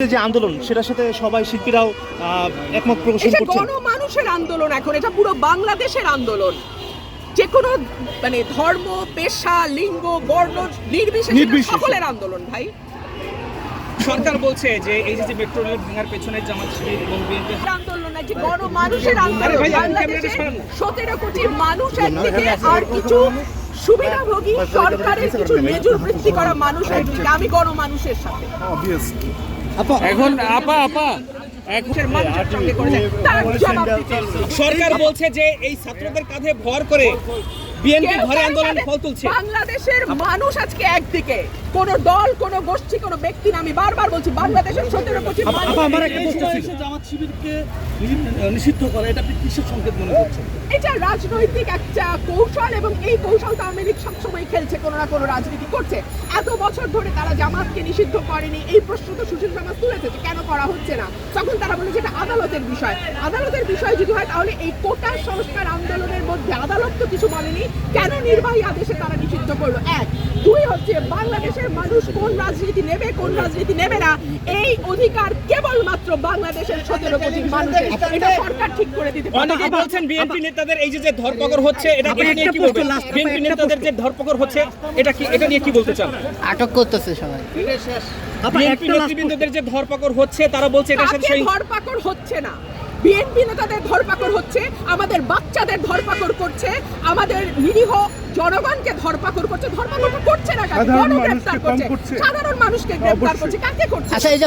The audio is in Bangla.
যে আন্দোলন সেটার সাথে সবাই শিল্পীরাও একমত প্রকাশ করছেন। গণমানুষের আন্দোলন, এখন এটা পুরো বাংলাদেশের আন্দোলন। যে কোনো মানে ধর্ম, পেশা, লিঙ্গ, বর্ণ নির্বিশেষে সকলের আন্দোলন ভাই। সরকার বলছে যে এই যে মেট্রো রেল ভাঙার পেছনে জামাত শিবির এবং বিএনপি আন্দোলন না, যে গণমানুষের আন্দোলন। বাংলাদেশে 17 কোটি মানুষ একদিকে, আর কিছু সুবিধাভোগী সরকারের কিছু মেজর বৃত্তি করা মানুষ একদিকে। আমি গণমানুষের সাথে। এখন সরকার বলছে যে এই ছাত্রদের কাঁধে ভর করে বিএনপি ঘরে আন্দোলনের ফল তুলছে। বাংলাদেশের মানুষ আজকে একদিকে, কোন দল, কোন গোষ্ঠী, কোন ব্যক্তি না। আমি বারবার বলছি বাংলাদেশের 17 কোটি মানুষ। জামাত শিবিরকে নিষিদ্ধ করা, এটা আপনি কিসের সংকেত মনে করছেন? এটা রাজনৈতিক একটা কৌশল, এবং এই কৌশলটা আওয়ামী লীগ সবসময় খেলছে, কোনো না কোনো রাজনীতি করছে। এত বছর ধরে তারা জামাতকে নিষিদ্ধ করেনি, এই প্রশ্ন তো সুশীল সমাজ তুলেছে যে কেন করা হচ্ছে না। তখন তারা বলে যে এটা আদালতের বিষয়। আদালতের বিষয় যদি হয় তাহলে এই কোটা সংস্কার আন্দোলনের মধ্যে আদালত তো কিছু বলেনি, কেন নির্বাহী আদেশে তারা নিষিদ্ধ করলো? এক। দুই হচ্ছে বাংলাদেশের মানুষ কোন রাজনীতি নেবে, কোন রাজনীতি নেবে না, এই অধিকার কেবলমাত্র বাংলাদেশের 17 কোটি মানুষের। এটা সরকার ঠিক করে দিতে পারে। অনেকে বলছেন বিএনপি নেতাদের এই যে ধরপাকড় হচ্ছে, এটা নিয়ে কি বলবেন? বিএনপি নেতাদের যে ধরপাকড় হচ্ছে, এটা নিয়ে কি বলতে চান? আটক করতেছে সবাই। বিএনপি নেতৃবৃন্দদের যে ধরপাকড় হচ্ছে, তারা বলছে এটার সাথে ধরপাকড় হচ্ছে না। বিএনপি নেতাদের ধরপাকড় হচ্ছে, আমাদের বাচ্চাদের ধরপাকড় করছে, আমাদের নিরীহ জনগণকে ধরপাকড় করছে। ধরপাকড় করছে না, গণগ্রেফতার করছে, সাধারণ মানুষকে গ্রেফতার করছে। কাকে করছে? আচ্ছা, এই যে